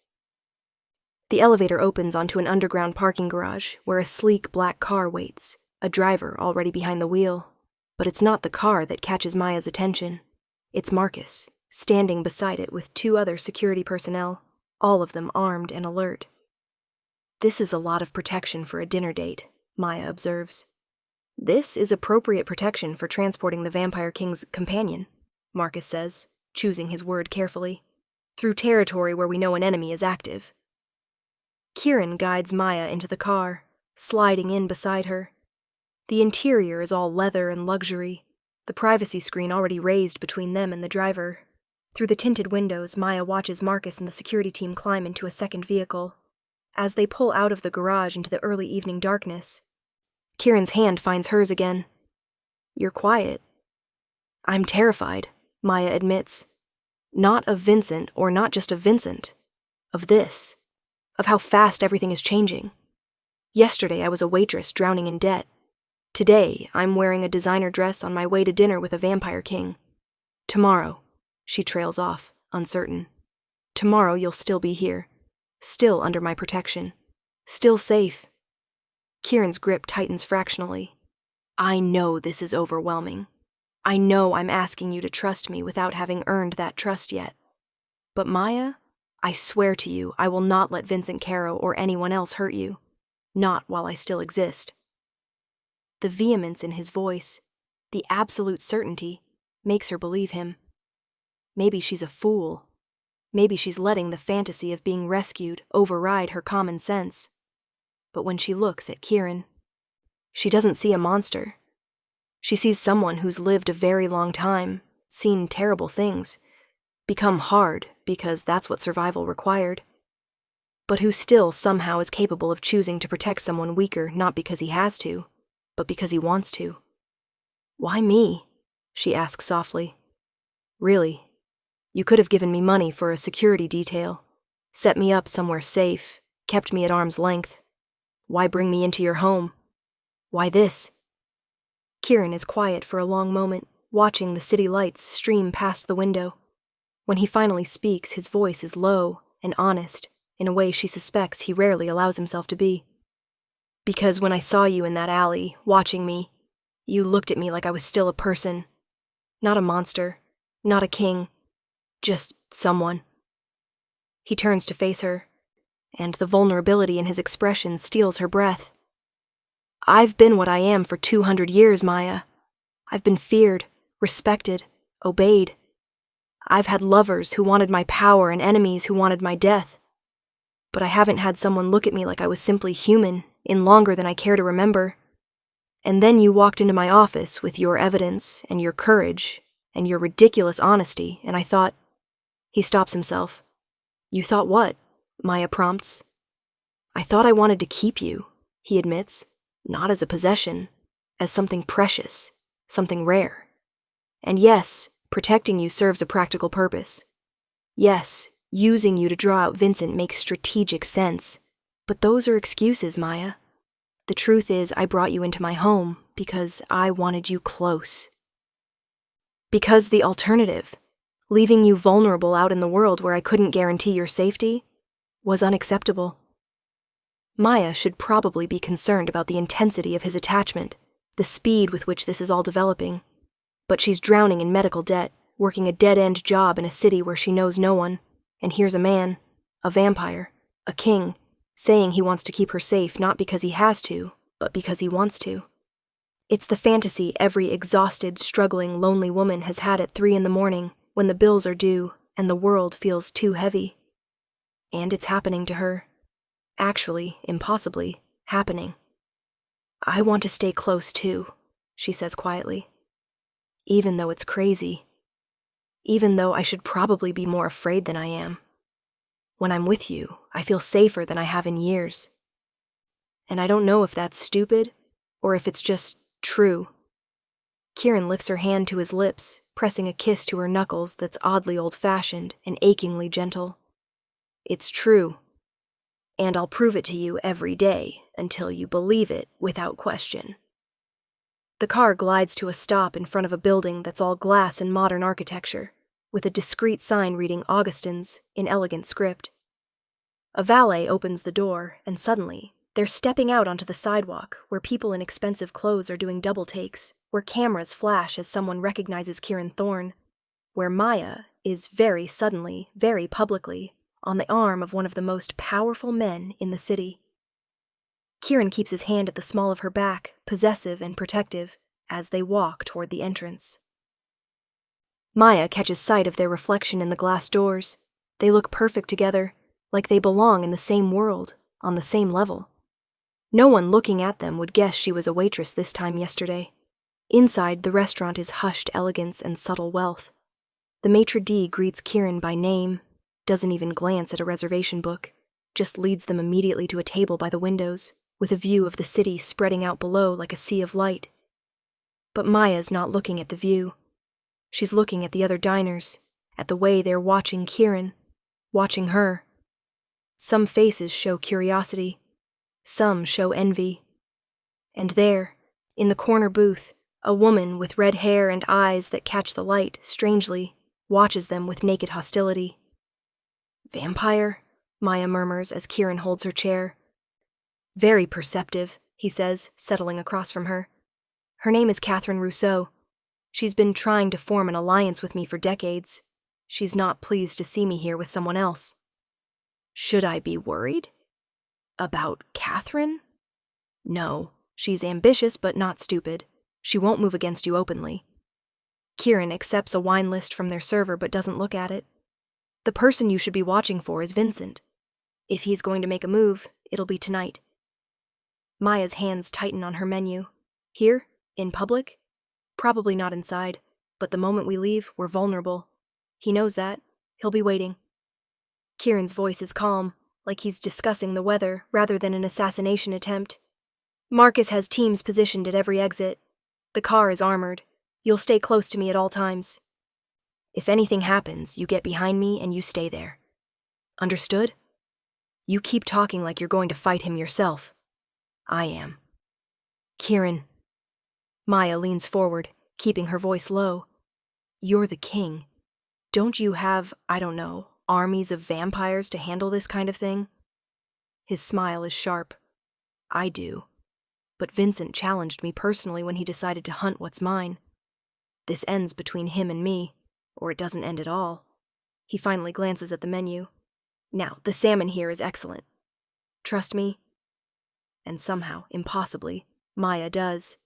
The elevator opens onto an underground parking garage where a sleek black car waits, a driver already behind the wheel. But it's not the car that catches Maya's attention. It's Marcus, standing beside it with 2 other security personnel, all of them armed and alert. This is a lot of protection for a dinner date, Maya observes. This is appropriate protection for transporting the Vampire King's companion, Marcus says, choosing his word carefully, through territory where we know an enemy is active. Kieran guides Maya into the car, sliding in beside her. The interior is all leather and luxury, the privacy screen already raised between them and the driver. Through the tinted windows, Maya watches Marcus and the security team climb into a second vehicle. As they pull out of the garage into the early evening darkness, Kieran's hand finds hers again. You're quiet. I'm terrified, Maya admits. Not of Vincent, or not just of Vincent. Of this. Of how fast everything is changing. Yesterday I was a waitress drowning in debt. Today, I'm wearing a designer dress on my way to dinner with a vampire king. Tomorrow, she trails off, uncertain. Tomorrow you'll still be here. Still under my protection. Still safe. Kieran's grip tightens fractionally. I know this is overwhelming. I know I'm asking you to trust me without having earned that trust yet. But Maya, I swear to you I will not let Vincent Caro or anyone else hurt you. Not while I still exist. The vehemence in his voice, the absolute certainty, makes her believe him. Maybe she's a fool. Maybe she's letting the fantasy of being rescued override her common sense. But when she looks at Kieran, she doesn't see a monster. She sees someone who's lived a very long time, seen terrible things, become hard because that's what survival required, but who still somehow is capable of choosing to protect someone weaker not because he has to, but because he wants to. Why me? She asks softly. Really, you could have given me money for a security detail, set me up somewhere safe, kept me at arm's length. Why bring me into your home? Why this? Kieran is quiet for a long moment, watching the city lights stream past the window. When he finally speaks, his voice is low and honest, in a way she suspects he rarely allows himself to be. Because when I saw you in that alley, watching me, you looked at me like I was still a person. Not a monster, not a king, just someone. He turns to face her, and the vulnerability in his expression steals her breath. I've been what I am for 200 years, Maya. I've been feared, respected, obeyed. I've had lovers who wanted my power and enemies who wanted my death. But I haven't had someone look at me like I was simply human in longer than I care to remember. And then you walked into my office with your evidence and your courage and your ridiculous honesty, and I thought—" He stops himself. "You thought what?" Maya prompts. "I thought I wanted to keep you," he admits, "not as a possession, as something precious, something rare. And yes, protecting you serves a practical purpose. Yes, using you to draw out Vincent makes strategic sense, but those are excuses, Maya. The truth is, I brought you into my home because I wanted you close. Because the alternative, leaving you vulnerable out in the world where I couldn't guarantee your safety, was unacceptable." Maya should probably be concerned about the intensity of his attachment, the speed with which this is all developing. But she's drowning in medical debt, working a dead-end job in a city where she knows no one, and here's a man, a vampire, a king, saying he wants to keep her safe not because he has to, but because he wants to. It's the fantasy every exhausted, struggling, lonely woman has had at 3 a.m, when the bills are due and the world feels too heavy. And it's happening to her. Actually, impossibly, happening. "I want to stay close too," she says quietly. "Even though it's crazy. Even though I should probably be more afraid than I am. When I'm with you, I feel safer than I have in years. And I don't know if that's stupid or if it's just true." Kieran lifts her hand to his lips, pressing a kiss to her knuckles that's oddly old-fashioned and achingly gentle. "It's true. And I'll prove it to you every day until you believe it without question." The car glides to a stop in front of a building that's all glass and modern architecture, with a discreet sign reading Augustine's in elegant script. A valet opens the door, and suddenly, they're stepping out onto the sidewalk where people in expensive clothes are doing double takes, where cameras flash as someone recognizes Kieran Thorne, where Maya is very suddenly, very publicly, on the arm of one of the most powerful men in the city. Kieran keeps his hand at the small of her back, possessive and protective, as they walk toward the entrance. Maya catches sight of their reflection in the glass doors. They look perfect together, like they belong in the same world, on the same level. No one looking at them would guess she was a waitress this time yesterday. Inside, the restaurant is hushed elegance and subtle wealth. The maitre d' greets Kieran by name, doesn't even glance at a reservation book, just leads them immediately to a table by the windows, with a view of the city spreading out below like a sea of light. But Maya's not looking at the view. She's looking at the other diners, at the way they're watching Kieran, watching her. Some faces show curiosity, some show envy. And there, in the corner booth, a woman with red hair and eyes that catch the light, strangely, watches them with naked hostility. "Vampire?" Maya murmurs as Kieran holds her chair. "Very perceptive," he says, settling across from her. "Her name is Catherine Rousseau. She's been trying to form an alliance with me for decades. She's not pleased to see me here with someone else." "Should I be worried?" "About Catherine?" "No. She's ambitious but not stupid. She won't move against you openly." Kieran accepts a wine list from their server but doesn't look at it. "The person you should be watching for is Vincent. If he's going to make a move, it'll be tonight." Maya's hands tighten on her menu. "Here? In public? Probably not inside, but the moment we leave, we're vulnerable. He knows that. He'll be waiting." Kieran's voice is calm, like he's discussing the weather rather than an assassination attempt. "Marcus has teams positioned at every exit. The car is armored. You'll stay close to me at all times. If anything happens, you get behind me and you stay there. Understood? You keep talking like you're going to fight him yourself. I am." "Kieran." Maya leans forward, keeping her voice low. "You're the king. Don't you have, I don't know, armies of vampires to handle this kind of thing?" His smile is sharp. "I do. But Vincent challenged me personally when he decided to hunt what's mine. This ends between him and me, or it doesn't end at all." He finally glances at the menu. "Now, the salmon here is excellent. Trust me?" And somehow, impossibly, Maya does.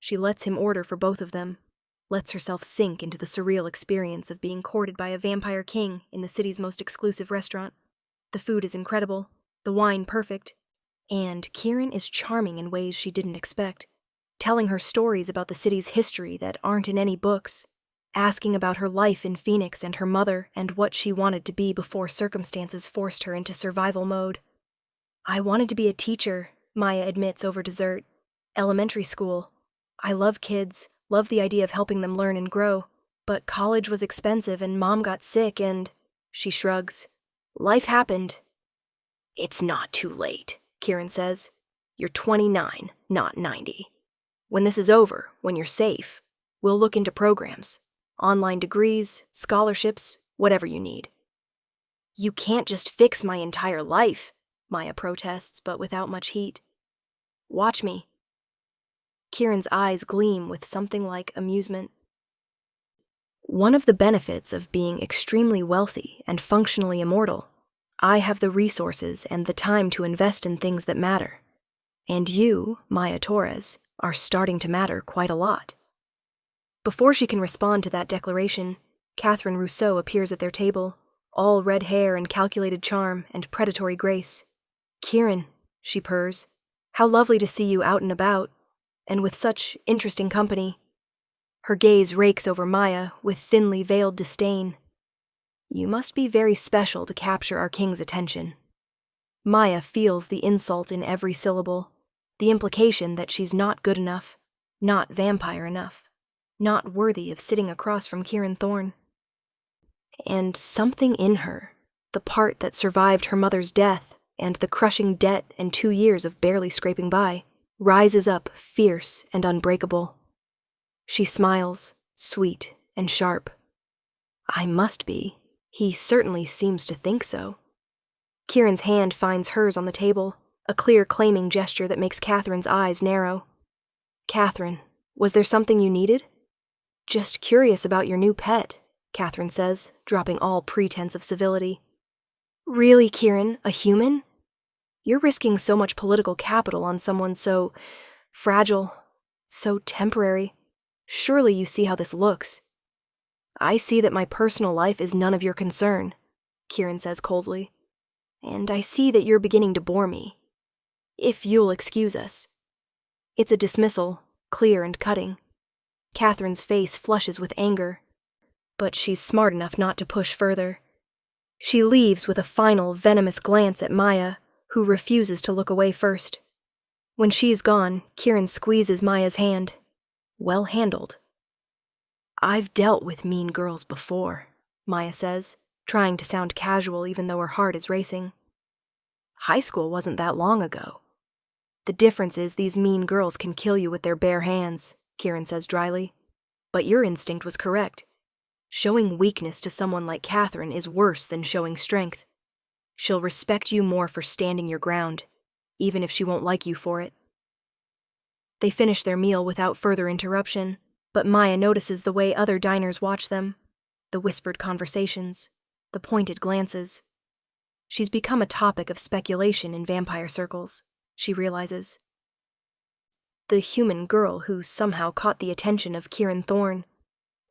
She lets him order for both of them, lets herself sink into the surreal experience of being courted by a vampire king in the city's most exclusive restaurant. The food is incredible, the wine perfect, and Kieran is charming in ways she didn't expect. telling her stories about the city's history that aren't in any books, asking about her life in Phoenix and her mother and what she wanted to be before circumstances forced her into survival mode. "I wanted to be a teacher," Maya admits over dessert. "Elementary school. I love kids, love the idea of helping them learn and grow. But college was expensive and Mom got sick and..." She shrugs. "Life happened." "It's not too late," Kieran says. "You're 29, not 90. When this is over, when you're safe, we'll look into programs. Online degrees, scholarships, whatever you need." "You can't just fix my entire life," Maya protests, but without much heat. "Watch me." Kieran's eyes gleam with something like amusement. "One of the benefits of being extremely wealthy and functionally immortal, I have the resources and the time to invest in things that matter. And you, Maya Torres, are starting to matter quite a lot." Before she can respond to that declaration, Catherine Rousseau appears at their table, all red hair and calculated charm and predatory grace. "Kieran," she purrs, "how lovely to see you out and about, and with such interesting company." Her gaze rakes over Maya with thinly veiled disdain. "You must be very special to capture our king's attention." Maya feels the insult in every syllable, the implication that she's not good enough, not vampire enough, not worthy of sitting across from Kieran Thorne. And something in her, the part that survived her mother's death and the crushing debt and 2 years of barely scraping by, rises up fierce and unbreakable. She smiles, sweet and sharp. "I must be. He certainly seems to think so." Kieran's hand finds hers on the table, a clear claiming gesture that makes Catherine's eyes narrow. "Catherine, was there something you needed?" "Just curious about your new pet," Catherine says, dropping all pretense of civility. "Really, Kieran, a human? You're risking so much political capital on someone so fragile, so temporary. Surely you see how this looks." "I see that my personal life is none of your concern," Kieran says coldly. "And I see that you're beginning to bore me. If you'll excuse us." It's a dismissal, clear and cutting. Catherine's face flushes with anger, but she's smart enough not to push further. She leaves with a final venomous glance at Maya, who refuses to look away first. When she's gone, Kieran squeezes Maya's hand. Well handled. "I've dealt with mean girls before," Maya says, trying to sound casual even though her heart is racing. "High school wasn't that long ago." "The difference is these mean girls can kill you with their bare hands," Kieran says dryly. "But your instinct was correct. Showing weakness to someone like Catherine is worse than showing strength. She'll respect you more for standing your ground, even if she won't like you for it." They finish their meal without further interruption, but Maya notices the way other diners watch them, the whispered conversations, the pointed glances. She's become a topic of speculation in vampire circles, she realizes. The human girl who somehow caught the attention of Kieran Thorne.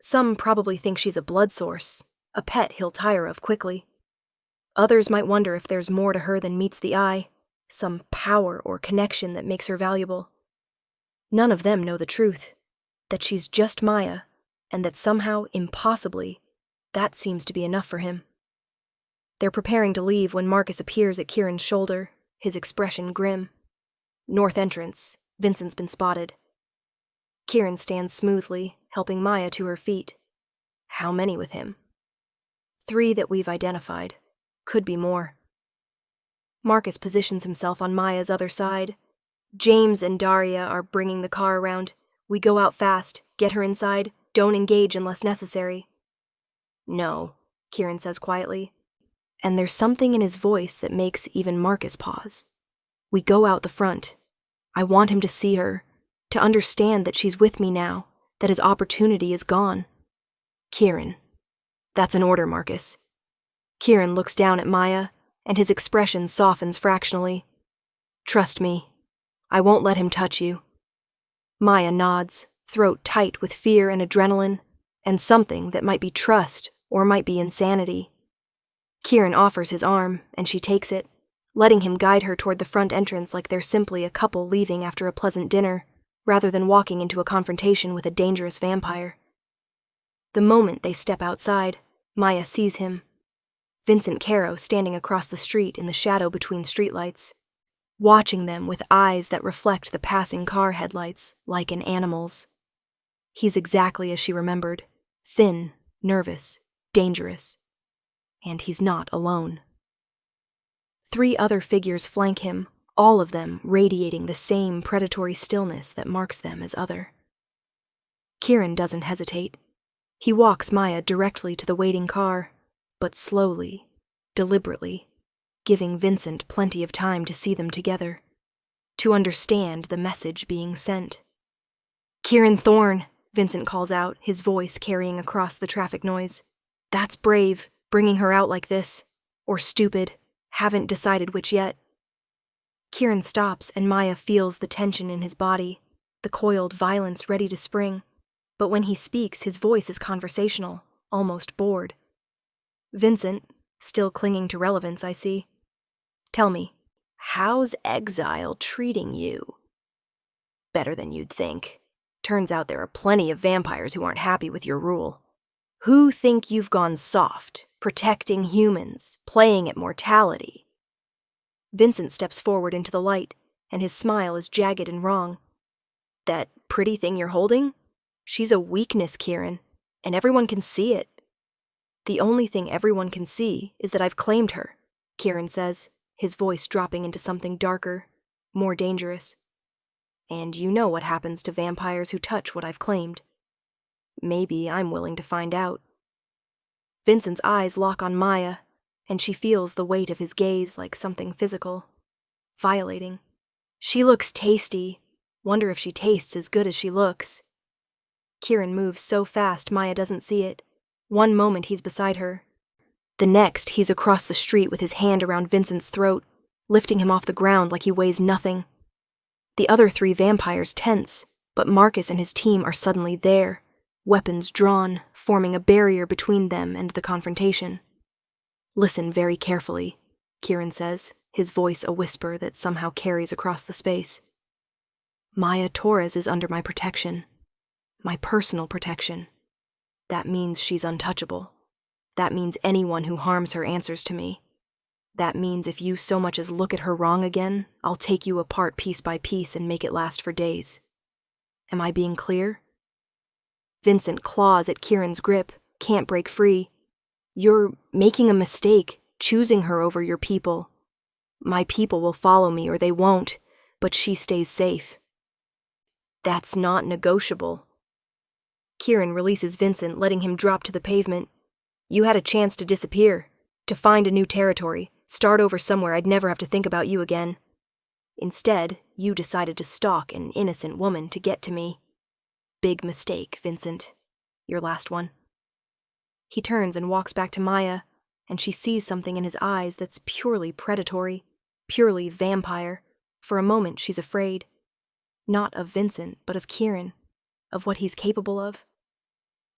Some probably think she's a blood source, a pet he'll tire of quickly. Others might wonder if there's more to her than meets the eye, some power or connection that makes her valuable. None of them know the truth, that she's just Maya, and that somehow, impossibly, that seems to be enough for him. They're preparing to leave when Marcus appears at Kieran's shoulder, his expression grim. North entrance. Vincent's been spotted. Kieran stands smoothly, helping Maya to her feet. How many with him? 3 that we've identified. Could be more. Marcus positions himself on Maya's other side. James and Daria are bringing the car around. We go out fast, get her inside, don't engage unless necessary. No, Kieran says quietly. And there's something in his voice that makes even Marcus pause. We go out the front. I want him to see her, to understand that she's with me now, that his opportunity is gone. Kieran. That's an order, Marcus. Kieran looks down at Maya, and his expression softens fractionally. Trust me. I won't let him touch you. Maya nods, throat tight with fear and adrenaline, and something that might be trust or might be insanity. Kieran offers his arm, and she takes it, letting him guide her toward the front entrance like they're simply a couple leaving after a pleasant dinner, rather than walking into a confrontation with a dangerous vampire. The moment they step outside, Maya sees him. Vincent Caro standing across the street in the shadow between streetlights, watching them with eyes that reflect the passing car headlights like an animal's. He's exactly as she remembered, thin, nervous, dangerous. And he's not alone. 3 other figures flank him, all of them radiating the same predatory stillness that marks them as other. Kieran doesn't hesitate. He walks Maya directly to the waiting car, but slowly, deliberately, giving Vincent plenty of time to see them together, to understand the message being sent. "Kieran Thorne," Vincent calls out, his voice carrying across the traffic noise. "That's brave, bringing her out like this. Or stupid, haven't decided which yet." Kieran stops and Maya feels the tension in his body, the coiled violence ready to spring. But when he speaks, his voice is conversational, almost bored. "Vincent, still clinging to relevance, I see. Tell me, how's exile treating you?" "Better than you'd think. Turns out there are plenty of vampires who aren't happy with your rule. Who think you've gone soft, protecting humans, playing at mortality?" Vincent steps forward into the light, and his smile is jagged and wrong. "That pretty thing you're holding? She's a weakness, Kieran, and everyone can see it." "The only thing everyone can see is that I've claimed her," Kieran says, his voice dropping into something darker, more dangerous. "And you know what happens to vampires who touch what I've claimed. Maybe I'm willing to find out." Vincent's eyes lock on Maya, and she feels the weight of his gaze like something physical, violating. She looks tasty. Wonder if she tastes as good as she looks. Kieran moves so fast Maya doesn't see it. One moment he's beside her. The next he's across the street with his hand around Vincent's throat, lifting him off the ground like he weighs nothing. The other 3 vampires tense, but Marcus and his team are suddenly there, weapons drawn, forming a barrier between them and the confrontation. "Listen very carefully," Kieran says, his voice a whisper that somehow carries across the space. "Maya Torres is under my protection. My personal protection. That means she's untouchable. That means anyone who harms her answers to me. That means if you so much as look at her wrong again, I'll take you apart piece by piece and make it last for days. Am I being clear?" Vincent claws at Kieran's grip, can't break free. "You're making a mistake, choosing her over your people. My people will follow me or they won't, but she stays safe." "That's not negotiable." Kieran releases Vincent, letting him drop to the pavement. "You had a chance to disappear, to find a new territory, start over somewhere I'd never have to think about you again. Instead, you decided to stalk an innocent woman to get to me. Big mistake, Vincent. Your last one." He turns and walks back to Maya, and she sees something in his eyes that's purely predatory, purely vampire. For a moment, she's afraid. Not of Vincent, but of Kieran, of what he's capable of.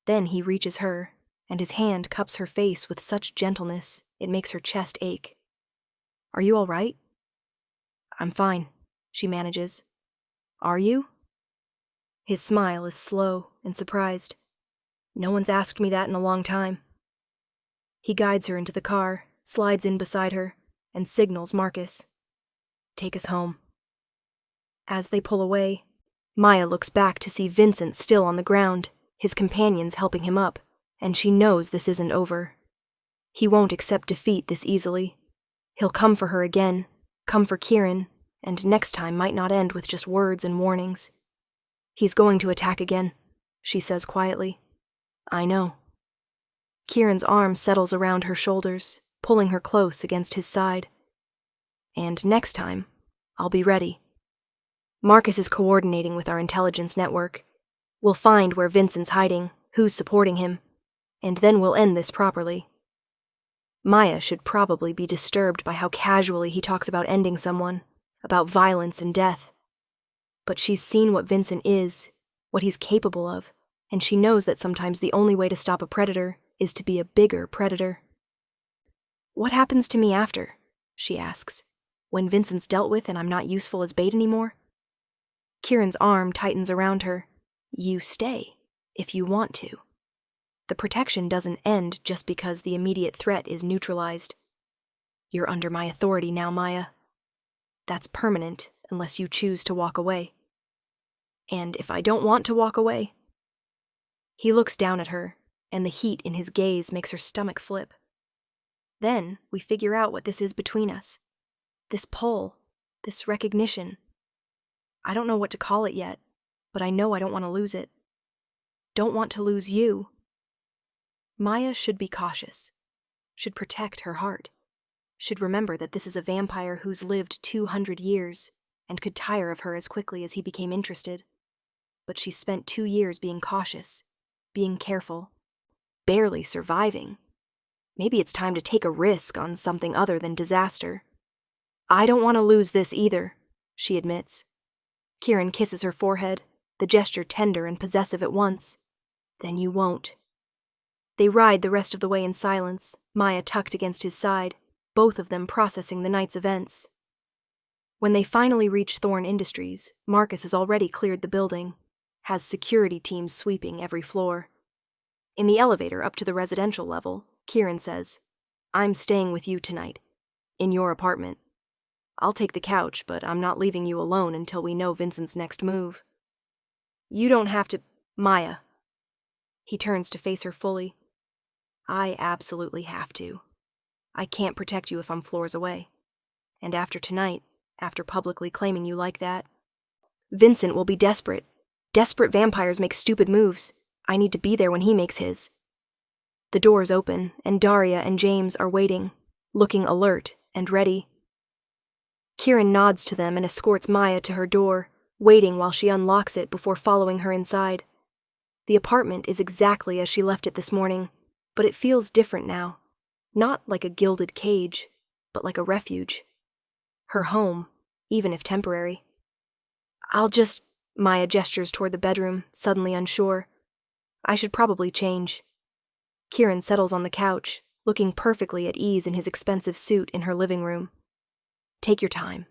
Then he reaches her, and his hand cups her face with such gentleness it makes her chest ache. "Are you all right?" "I'm fine," she manages. "Are you?" His smile is slow and surprised. "No one's asked me that in a long time." He guides her into the car, slides in beside her, and signals Marcus. "Take us home." As they pull away, Maya looks back to see Vincent still on the ground, his companions helping him up, and she knows this isn't over. He won't accept defeat this easily. He'll come for her again, come for Kieran, and next time might not end with just words and warnings. "He's going to attack again," she says quietly. "I know." Kieran's arm settles around her shoulders, pulling her close against his side. "And next time, I'll be ready. Marcus is coordinating with our intelligence network. We'll find where Vincent's hiding, who's supporting him, and then we'll end this properly." Maya should probably be disturbed by how casually he talks about ending someone, about violence and death. But she's seen what Vincent is, what he's capable of, and she knows that sometimes the only way to stop a predator is to be a bigger predator. "What happens to me after?" she asks. "When Vincent's dealt with and I'm not useful as bait anymore?" Kieran's arm tightens around her. You stay, if you want to. The protection doesn't end just because the immediate threat is neutralized. You're under my authority now, Maya. That's permanent unless you choose to walk away. And if I don't want to walk away? He looks down at her, and the heat in his gaze makes her stomach flip. Then we figure out what this is between us. This pull, this recognition. I don't know what to call it yet, but I know I don't want to lose it. Don't want to lose you. Maya should be cautious, should protect her heart, should remember that this is a vampire who's lived 200 years and could tire of her as quickly as he became interested. But she spent 2 years being cautious, being careful, barely surviving. Maybe it's time to take a risk on something other than disaster. I don't want to lose this either, she admits. Kieran kisses her forehead, the gesture tender and possessive at once. Then you won't. They ride the rest of the way in silence, Maya tucked against his side, both of them processing the night's events. When they finally reach Thorn Industries, Marcus has already cleared the building, has security teams sweeping every floor. In the elevator up to the residential level, Kieran says, I'm staying with you tonight, in your apartment. I'll take the couch, but I'm not leaving you alone until we know Vincent's next move. You don't have to, Maya. He turns to face her fully. I absolutely have to. I can't protect you if I'm floors away. And after tonight, after publicly claiming you like that, Vincent will be desperate. Desperate vampires make stupid moves. I need to be there when he makes his. The doors open, and Daria and James are waiting, looking alert and ready. Kieran nods to them and escorts Maya to her door, waiting while she unlocks it before following her inside. The apartment is exactly as she left it this morning, but it feels different now. Not like a gilded cage, but like a refuge. Her home, even if temporary. Maya gestures toward the bedroom, suddenly unsure. I should probably change. Kieran settles on the couch, looking perfectly at ease in his expensive suit in her living room. Take your time.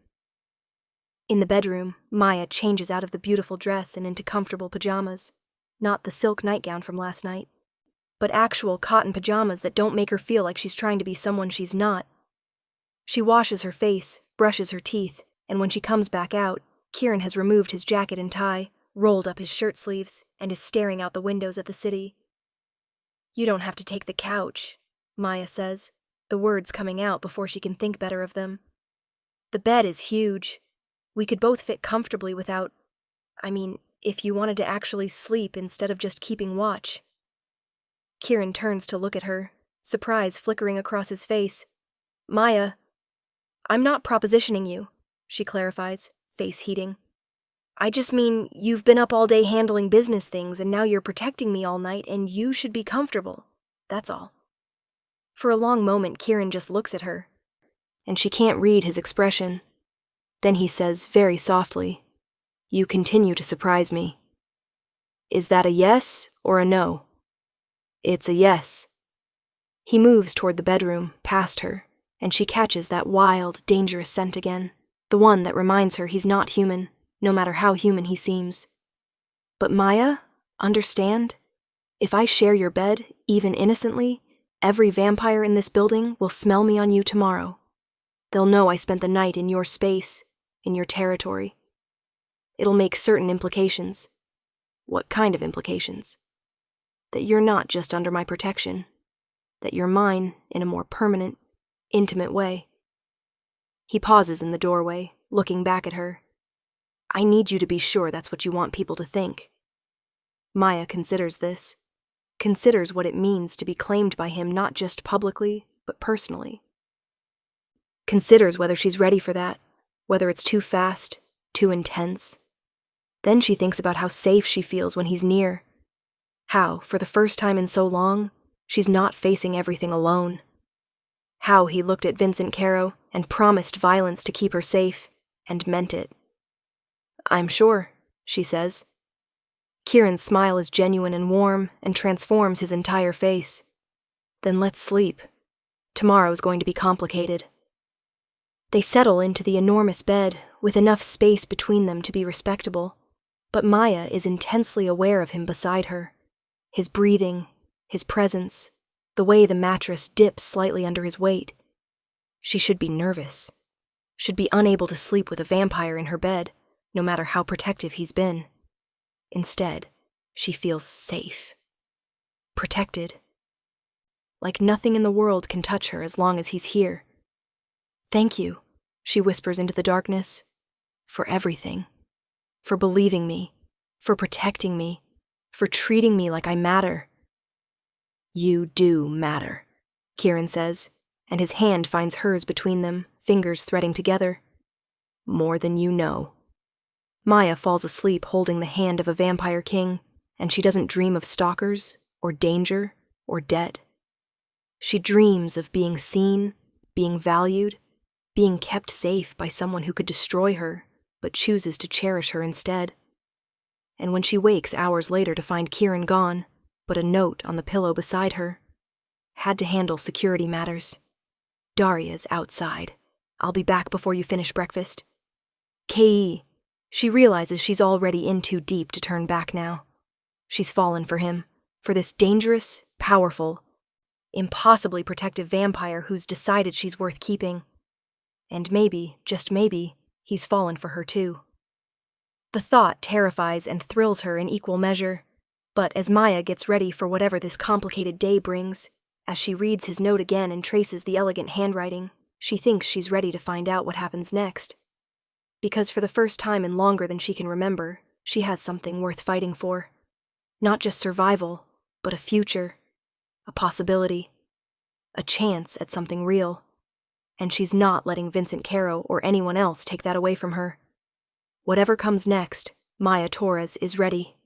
In the bedroom, Maya changes out of the beautiful dress and into comfortable pajamas. Not the silk nightgown from last night, but actual cotton pajamas that don't make her feel like she's trying to be someone she's not. She washes her face, brushes her teeth, and when she comes back out, Kieran has removed his jacket and tie, rolled up his shirt sleeves, and is staring out the windows at the city. You don't have to take the couch, Maya says, the words coming out before she can think better of them. The bed is huge. We could both fit comfortably without... if you wanted to actually sleep instead of just keeping watch. Kieran turns to look at her, surprise flickering across his face. Maya, I'm not propositioning you, she clarifies, face heating. I just mean you've been up all day handling business things and now you're protecting me all night and you should be comfortable. That's all. For a long moment, Kieran just looks at her, and she can't read his expression. Then he says very softly, You continue to surprise me. Is that a yes or a no? It's a yes. He moves toward the bedroom, past her, and she catches that wild, dangerous scent again, the one that reminds her he's not human, no matter how human he seems. But Maya, understand? If I share your bed, even innocently, every vampire in this building will smell me on you tomorrow. They'll know I spent the night in your space, in your territory. It'll make certain implications. What kind of implications? That you're not just under my protection, that you're mine in a more permanent, intimate way. He pauses in the doorway, looking back at her. I need you to be sure that's what you want people to think. Maya considers this, considers what it means to be claimed by him not just publicly, but personally. Considers whether she's ready for that, whether it's too fast, too intense. Then she thinks about how safe she feels when he's near. How, for the first time in so long, she's not facing everything alone. How he looked at Vincent Caro and promised violence to keep her safe, and meant it. I'm sure, she says. Kieran's smile is genuine and warm and transforms his entire face. Then let's sleep. Tomorrow's going to be complicated. They settle into the enormous bed, with enough space between them to be respectable. But Maya is intensely aware of him beside her. His breathing, his presence, the way the mattress dips slightly under his weight. She should be nervous. Should be unable to sleep with a vampire in her bed, no matter how protective he's been. Instead, she feels safe. Protected. Like nothing in the world can touch her as long as he's here. "Thank you," she whispers into the darkness. "For everything. For believing me. For protecting me. For treating me like I matter." "You do matter," Kieran says, and his hand finds hers between them, fingers threading together. "More than you know." Maya falls asleep holding the hand of a vampire king, and she doesn't dream of stalkers, or danger, or debt. She dreams of being seen, being valued, being kept safe by someone who could destroy her, but chooses to cherish her instead. And when she wakes hours later to find Kieran gone, but a note on the pillow beside her, "Had to handle security matters. Daria's outside. I'll be back before you finish breakfast." K.E. She realizes she's already in too deep to turn back now. She's fallen for him, for this dangerous, powerful, impossibly protective vampire who's decided she's worth keeping. And maybe, just maybe, he's fallen for her too. The thought terrifies and thrills her in equal measure, but as Maya gets ready for whatever this complicated day brings, as she reads his note again and traces the elegant handwriting, she thinks she's ready to find out what happens next. Because for the first time in longer than she can remember, she has something worth fighting for. Not just survival, but a future, a possibility, a chance at something real. And she's not letting Vincent Caro or anyone else take that away from her. Whatever comes next, Maya Torres is ready.